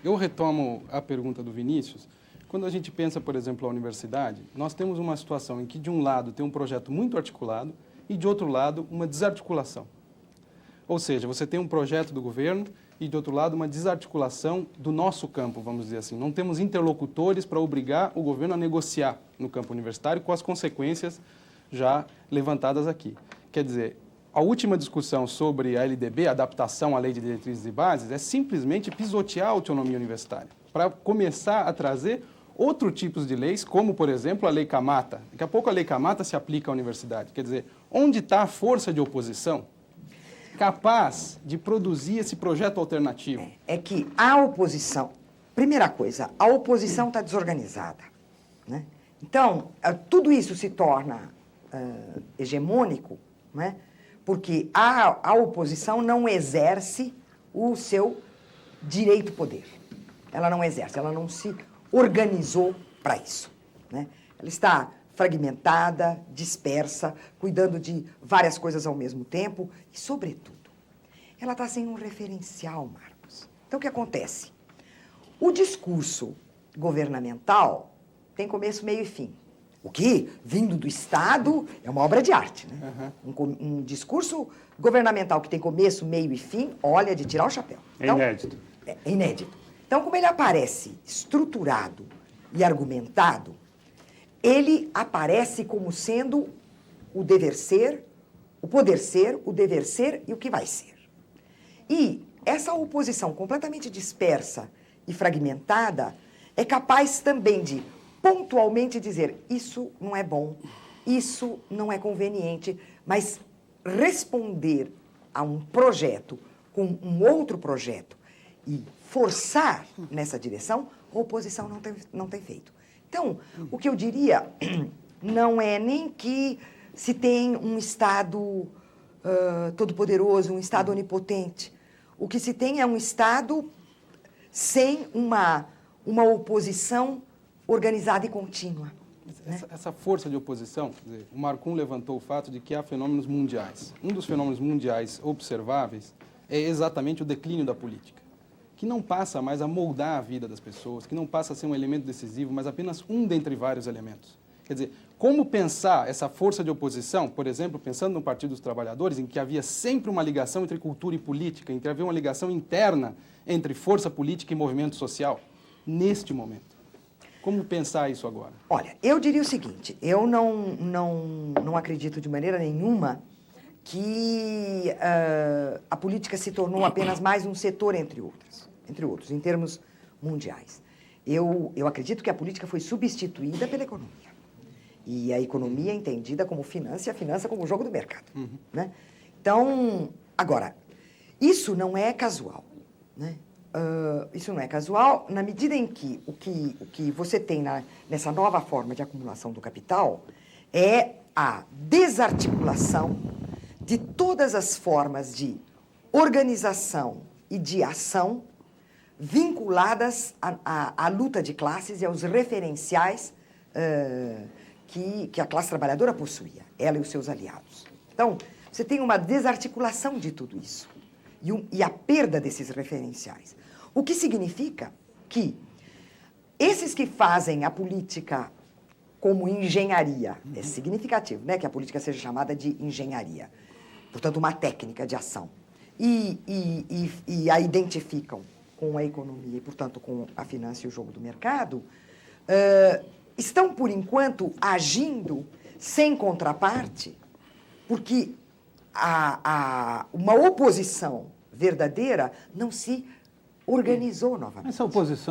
Eu retomo a pergunta do Vinícius. Quando a gente pensa, por exemplo, a universidade, nós temos uma situação em que, de um lado, tem um projeto muito articulado e, de outro lado, uma desarticulação. Ou seja, você tem um projeto do governo e, de outro lado, uma desarticulação do nosso campo, vamos dizer assim. Não temos interlocutores para obrigar o governo a negociar no campo universitário com as consequências já levantadas aqui. Quer dizer, a última discussão sobre a LDB, a adaptação à Lei de Diretrizes e Bases, é simplesmente pisotear a autonomia universitária, para começar a trazer outros tipos de leis, como, por exemplo, a Lei Camata. Daqui a pouco a Lei Camata se aplica à universidade. Quer dizer, onde está a força de oposição capaz de produzir esse projeto alternativo? É que a oposição, primeira coisa, a oposição está desorganizada, né? Então, tudo isso se torna hegemônico, né? Porque a oposição não exerce o seu direito-poder. Ela não exerce, ela não se organizou para isso, né? Ela está fragmentada, dispersa, cuidando de várias coisas ao mesmo tempo e, sobretudo, ela está sem um referencial, Marcos. Então, o que acontece? O discurso governamental tem começo, meio e fim. O que, vindo do Estado, é uma obra de arte, né? Um discurso governamental que tem começo, meio e fim, olha, de tirar o chapéu. Então, é inédito. É inédito. Então, como ele aparece estruturado e argumentado, ele aparece como sendo o dever ser, o poder ser, o dever ser e o que vai ser. E essa oposição completamente dispersa e fragmentada é capaz também de pontualmente dizer isso não é bom, isso não é conveniente, mas responder a um projeto com um outro projeto e forçar nessa direção, a oposição não tem feito. Então, o que eu diria não é nem que se tem um Estado todo-poderoso, um Estado onipotente. O que se tem é um Estado sem uma oposição organizada e contínua. Essa força de oposição, quer dizer, o Marcum levantou o fato de que há fenômenos mundiais. Um dos fenômenos mundiais observáveis é exatamente o declínio da política, que não passa mais a moldar a vida das pessoas, que não passa a ser um elemento decisivo, mas apenas um dentre vários elementos. Quer dizer, como pensar essa força de oposição, por exemplo, pensando no Partido dos Trabalhadores, em que havia sempre uma ligação entre cultura e política, em que havia uma ligação interna entre força política e movimento social, neste momento? Como pensar isso agora? Olha, eu diria o seguinte, eu não acredito de maneira nenhuma que a política se tornou apenas mais um setor entre outros, em termos mundiais. Eu acredito que a política foi substituída pela economia. E a economia é entendida como finança e a finança como jogo do mercado. Né? Então, agora, isso não é casual, né? Isso não é casual na medida em que o que você tem nessa nova forma de acumulação do capital é a desarticulação de todas as formas de organização e de ação vinculadas à luta de classes e aos referenciais que a classe trabalhadora possuía, ela e os seus aliados. Então, você tem uma desarticulação de tudo isso e a perda desses referenciais. O que significa que esses que fazem a política como engenharia, é significativo, né, que a política seja chamada de engenharia, portanto, uma técnica de ação, e a identificam com a economia e, portanto, com a finança e o jogo do mercado, estão, por enquanto, agindo sem contraparte, porque uma oposição verdadeira não se organizou novamente. Essa oposição